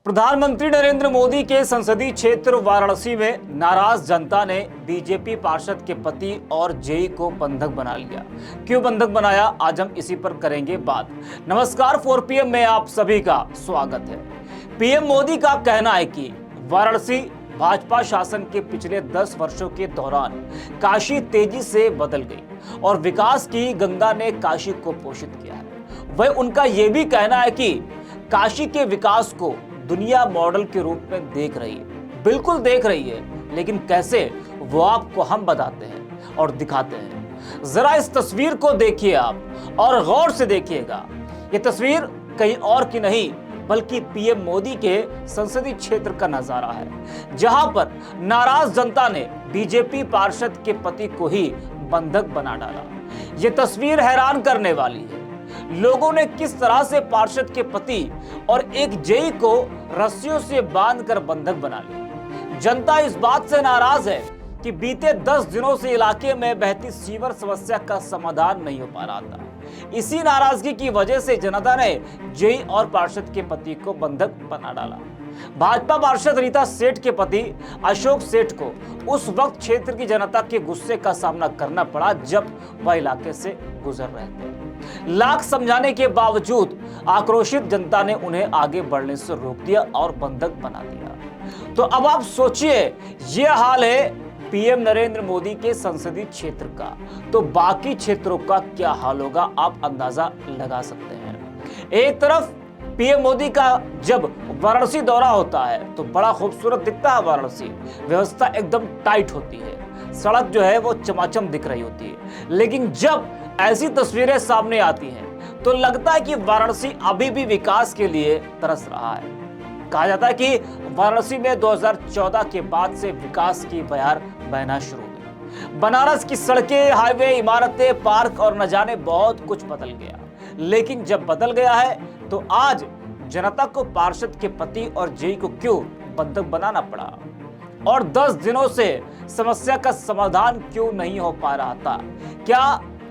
प्रधानमंत्री नरेंद्र मोदी के संसदीय क्षेत्र वाराणसी में नाराज जनता ने बीजेपी पार्षद के पति और जेई को बंधक बना लिया। क्यों बंधक बनाया, आज हम इसी पर करेंगे बात। नमस्कार, 4 PM में आप सभी का स्वागत है। पीएम मोदी का कहना है कि वाराणसी भाजपा शासन के पिछले 10 वर्षों के दौरान काशी तेजी से बदल गई और विकास की गंगा ने काशी को पोषित किया है। वह उनका यह भी कहना है कि काशी के विकास को दुनिया मॉडल के रूप में देख रही है। बिल्कुल देख रही है, लेकिन कैसे, वो आपको हम बताते हैं और दिखाते हैं। जरा इस तस्वीर को देखिए आप और गौर से देखिएगा। ये तस्वीर कहीं और की नहीं बल्कि पीएम मोदी के संसदीय क्षेत्र का नजारा है, जहां पर नाराज जनता ने बीजेपी पार्षद के पति को ही बंधक बना डाला। ये तस्वीर हैरान करने वाली है। लोगों ने किस तरह से पार्षद के पति और एक जेई को रस्सियों से बांधकर बंधक बना लिया। जनता इस बात से नाराज है कि बीते 10 दिनों से इलाके में बहती सीवर समस्या का समाधान नहीं हो पा रहा था। इसी नाराजगी की वजह से जनता ने जेई और पार्षद के पति को बंधक बना डाला। भाजपा पार्षद रीता सेठ के पति अशोक सेठ को उस वक्त क्षेत्र की जनता के गुस्से का सामना करना पड़ा जब वह इलाके से गुजर रहे थे। लाख समझाने के बावजूद आक्रोशित जनता ने उन्हें आगे बढ़ने से रोक दिया और बंधक बना दिया। तो अब आप सोचिए, यह हाल है पीएम नरेंद्र मोदी के संसदीय क्षेत्र का, तो बाकी क्षेत्रों का क्या हाल होगा आप अंदाजा लगा सकते हैं। एक तरफ पीएम मोदी का जब वाराणसी दौरा होता है तो बड़ा खूबसूरत दिखता है वाराणसी, व्यवस्था एकदम टाइट होती है, सड़क जो है वो चमाचम दिख रही होती है। लेकिन जब ऐसी तस्वीरें सामने आती हैं तो लगता है कि वाराणसी अभी भी विकास के लिए तरस रहा है। कहा जाता है कि वाराणसी में 2014 के बाद से विकास की बयार बहना शुरू हुई। बनारस की सड़कें, हाईवे, इमारतें, पार्क और न जाने बहुत कुछ बदल गया। लेकिन जब बदल गया है तो आज जनता को पार्षद के पति और जेई को क्यों बंधक बनाना पड़ा और 10 दिनों से समस्या का समाधान क्यों नहीं हो पा रहा था। क्या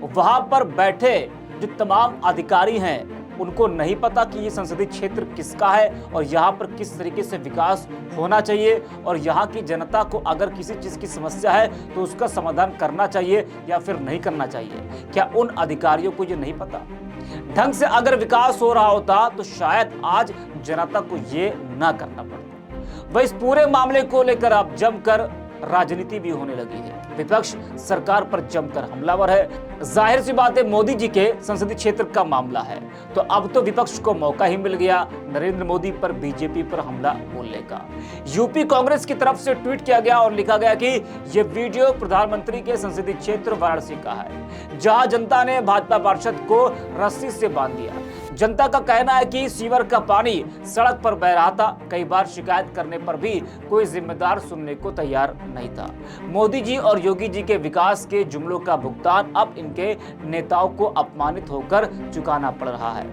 वहां पर बैठे जो तमाम अधिकारी हैं उनको नहीं पता कि ये संसदीय क्षेत्र किसका है और यहाँ पर किस तरीके से विकास होना चाहिए, और यहाँ की जनता को अगर किसी चीज़ की समस्या है तो उसका समाधान करना चाहिए या फिर नहीं करना चाहिए? क्या उन अधिकारियों को ये नहीं पता? ढंग से अगर विकास हो रहा होता तो शायद आज जनता को ये ना करना पड़ता। वह इस पूरे मामले को लेकर अब जमकर राजनीति भी होने लगी है। विपक्ष सरकार पर जमकर हमलावर है। जाहिर सी बात है, मोदी जी के संसदीय क्षेत्र का मामला है तो अब तो विपक्ष को मौका ही मिल गया नरेंद्र मोदी पर, बीजेपी पर हमला बोलने का। यूपी कांग्रेस की तरफ से ट्वीट किया गया और लिखा गया कि यह वीडियो प्रधानमंत्री के संसदीय क्षेत्र वाराणसी का है, जहां जनता ने भाजपा पार्षद को रस्सी से बांध दिया। जनता का कहना है कि सीवर का पानी सड़क पर बह रहा था। कई बार शिकायत करने पर भी कोई जिम्मेदार सुनने को तैयार नहीं था। मोदी जी और योगी जी के विकास के जुमलों का भुगतान अब इनके नेताओं को अपमानित होकर चुकाना पड़ रहा है।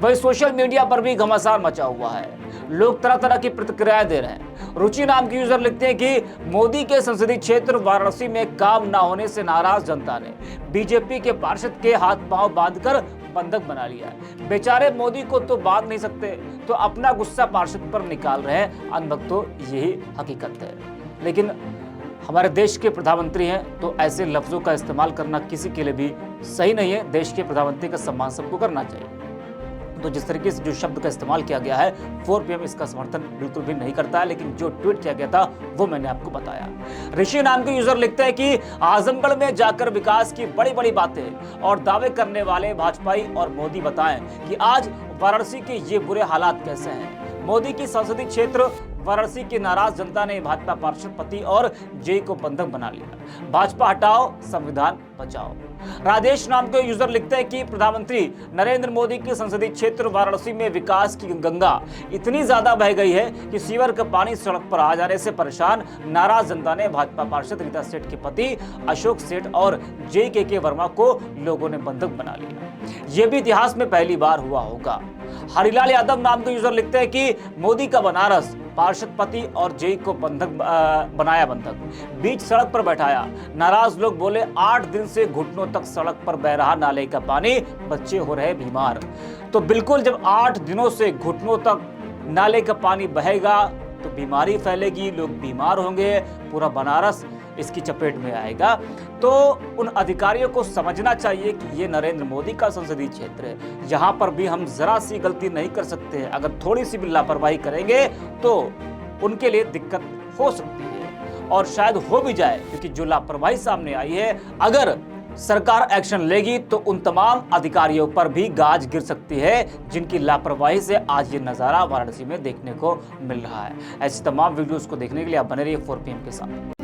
वही सोशल मीडिया पर भी घमासान मचा हुआ है। लोग तरह तरह की प्रतिक्रियाएं दे रहे हैं। रुचि नाम की यूजर लिखते हैं कि मोदी के संसदीय क्षेत्र वाराणसी में काम न होने से नाराज जनता ने बीजेपी के पार्षद के हाथ पांव बांधकर बंधक बना लिया है। बेचारे मोदी को तो बांध नहीं सकते तो अपना गुस्सा पार्षद पर निकाल रहे हैं। अनबक तो यही हकीकत है। लेकिन हमारे देश के प्रधानमंत्री हैं तो ऐसे लफ्जों का इस्तेमाल करना किसी के लिए भी सही नहीं है। देश के प्रधानमंत्री का सम्मान सबको करना चाहिए। तो जिस तरीके से जो शब्द का इस्तेमाल किया गया है, 4 PM इसका समर्थन बिल्कुल भी नहीं करता है। लेकिन जो ट्वीट किया गया था वो मैंने आपको बताया। ऋषि नाम के यूजर लिखते हैं कि आजमगढ़ में जाकर विकास की बड़ी बड़ी बातें और दावे करने वाले भाजपाई और मोदी बताएं कि आज वाराणसी के ये बुरे हालात कैसे हैं। मोदी की संसदीय क्षेत्र वाराणसी की नाराज जनता ने भाजपा पार्षद पति और जेई को बंधक बना लिया। भाजपा हटाओ, संविधान बचाओ। राजेश नाम के यूजर लिखते हैं कि प्रधानमंत्री नरेंद्र मोदी के संसदीय क्षेत्र वाराणसी में विकास की गंगा इतनी ज्यादा बह गई है कि सीवर का पानी सड़क पर आ जाने से परेशान नाराज जनता ने भाजपा पार्षद रीता सेठ के पति अशोक सेठ और जेई के वर्मा को लोगों ने बंधक बना लिया। यह भी इतिहास में पहली बार हुआ होगा। हरिलाल यादव नाम के यूजर लिखते हैं कि मोदी का बनारस पार्षद पति और जेई को बंधक बनाया, बंधक बीच सड़क पर बैठाया। नाराज लोग बोले 8 दिन से घुटनों तक सड़क पर बह रहा नाले का पानी, बच्चे हो रहे बीमार। तो बिल्कुल जब 8 दिनों से घुटनों तक नाले का पानी बहेगा तो बीमारी फैलेगी, लोग बीमार होंगे, पूरा बनारस इसकी चपेट में आएगा। तो उन अधिकारियों को समझना चाहिए कि ये नरेंद्र मोदी का संसदीय क्षेत्र है, यहाँ पर भी हम जरा सी गलती नहीं कर सकते हैं। अगर थोड़ी सी भी लापरवाही करेंगे तो उनके लिए दिक्कत हो सकती है, और शायद हो भी जाए, क्योंकि जो लापरवाही सामने आई है, अगर सरकार एक्शन लेगी तो उन तमाम अधिकारियों पर भी गाज गिर सकती है जिनकी लापरवाही से आज ये नज़ारा वाराणसी में देखने को मिल रहा है। ऐसी तमाम वीडियोस को देखने के लिए आप बने रहिए 4PM के साथ।